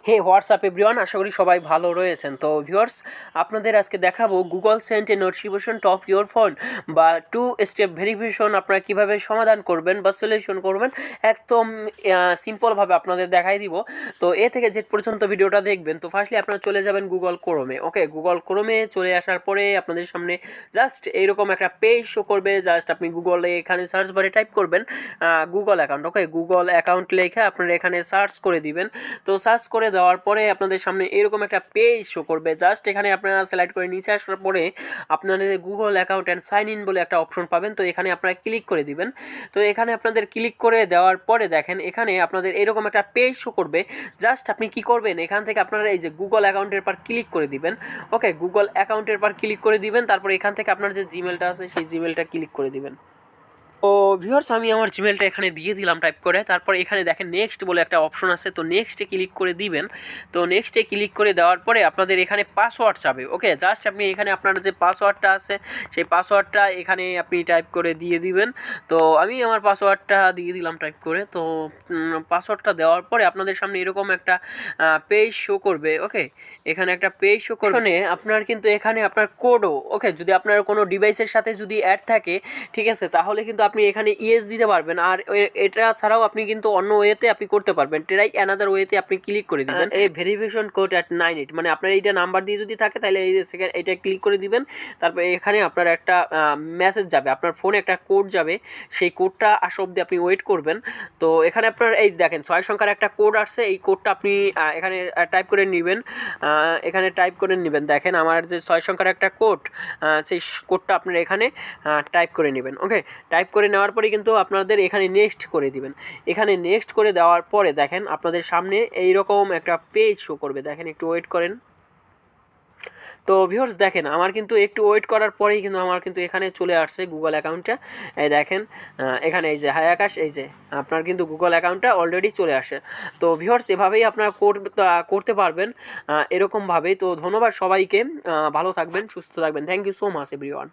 হে WhatsApp everyone, আশা করি সবাই ভালো রয়েছেন। তো ভিউয়ার্স, আপনাদের আজকে দেখাবো Google sent a notification top your phone বা 2 স্টেপ ভেরিফিকেশন আপনারা কীভাবে সমাধান করবেন বা সলিউশন করবেন, একদম সিম্পলভাবে আপনাদের দেখাই দিব। তো এ থেকে জেড পর্যন্ত ভিডিওটা দেখবেন। তো ফার্স্টলি আপনারা চলে যাবেন গুগল ক্রোমে। ওকে, গুগল ক্রোমে চলে আসার পরে আপনাদের সামনে জাস্ট এইরকম একটা পেজ শো করবে। জাস্ট আপনি গুগলে এখানে সার্চ বারে টাইপ করবেন গুগল অ্যাকাউন্ট। ওকে, গুগল অ্যাকাউন্ট লেখা আপনারা এখানে সার্চ করে দিবেন। তো সার্চ করে দেওয়ার পরে আপনাদের সামনে এরকম একটা পেজ শো করবে। জাস্ট এখানে আপনারা সিলেক্ট করে নিচে আসার পরে আপনাদের Google account and sign in বলে একটা অপশন পাবেন। তো এখানে আপনারা ক্লিক করে দিবেন। তো এখানে আপনাদের ক্লিক করে দেওয়ার পরে দেখেন এখানে আপনাদের এরকম একটা পেজ শো করবে। জাস্ট আপনি কি করবেন, এখান থেকে আপনারা এই যে গুগল অ্যাকাউন্টের পর ক্লিক করে দিবেন। ওকে, গুগল অ্যাকাউন্টের পর ক্লিক করে দিবেন। তারপর এখান থেকে আপনার যে জিমেলটা আছে সেই জিমেলটা ক্লিক করে দিবেন। তো ভিউয়ার্স, আমি আমার জিমেলটা এখানে দিয়ে দিলাম টাইপ করে। তারপর এখানে দেখেন নেক্সট বলে একটা অপশন আছে, তো নেক্সটে ক্লিক করে দিবেন। তো নেক্সটে ক্লিক করে দেওয়ার পরে আপনাদের এখানে পাসওয়ার্ড চাবে। ওকে, জাস্ট আপনি এখানে আপনার যে পাসওয়ার্ডটা আছে সেই পাসওয়ার্ডটা এখানে আপনি টাইপ করে দিয়ে দিবেন। তো আমি আমার পাসওয়ার্ডটা দিয়ে দিলাম টাইপ করে। তো পাসওয়ার্ডটা দেওয়ার পরে আপনাদের সামনে এরকম একটা পেজ শো করবে। ওকে, এখানে একটা পেজ শো করবে। আপনার কিন্তু এখানে আপনার কোডও, ওকে, যদি আপনার কোনো ডিভাইসের সাথে যদি অ্যাড থাকে, ঠিক আছে, তাহলে কিন্তু আপনি এখানে ইয়েস দিতে পারবেন। আর এটা ছাড়াও আপনি কিন্তু অন্য ওয়েতে আপনি করতে পারবেন। ট্রাই অ্যানাদার ওয়েতে আপনি ক্লিক করে দিবেন। এই ভেরিফিকেশন কোড অ্যাট 98, মানে আপনার এইটা নাম্বার দিয়ে যদি থাকে তাহলে এই সেকেন্ড এটা ক্লিক করে দিবেন। তারপর এখানে আপনার একটা মেসেজ যাবে, আপনার ফোনে একটা কোড যাবে। সেই কোডটা আসা অবধি আপনি ওয়েট করবেন। তো এখানে আপনার এই দেখেন 6 সংখ্যার একটা কোড আসছে। এই কোডটা আপনি এখানে টাইপ করে নেবেন। এখানে টাইপ করে নেবেন। দেখেন আমার যে 6 সংখ্যার একটা কোড, সেই কোডটা আপনারা এখানে টাইপ করে নেবেন। ওকে, টাইপ করে নেওয়ার পরে কিন্তু আপনাদের এখানে নেক্সট করে দিবেন। এখানে নেক্সট করে দেওয়ার পরে দেখেন আপনাদের সামনে এইরকম একটা পেজ শো করবে। দেখেন, একটু ওয়েট করেন। তো ভিউয়ার্স দেখেন, আমার কিন্তু একটু ওয়েট করার পরেই কিন্তু আমার কিন্তু এখানে চলে আসছে গুগল অ্যাকাউন্টটা। এই দেখেন এখানে এই যে হাই আকাশ, এই যে আপনার কিন্তু গুগল অ্যাকাউন্টটা অলরেডি চলে আসে। তো ভিউয়ার্স, এভাবেই আপনারা করতে পারবেন এরকমভাবেই। তো ধন্যবাদ সবাইকে, ভালো থাকবেন, সুস্থ থাকবেন। Thank you so much everyone.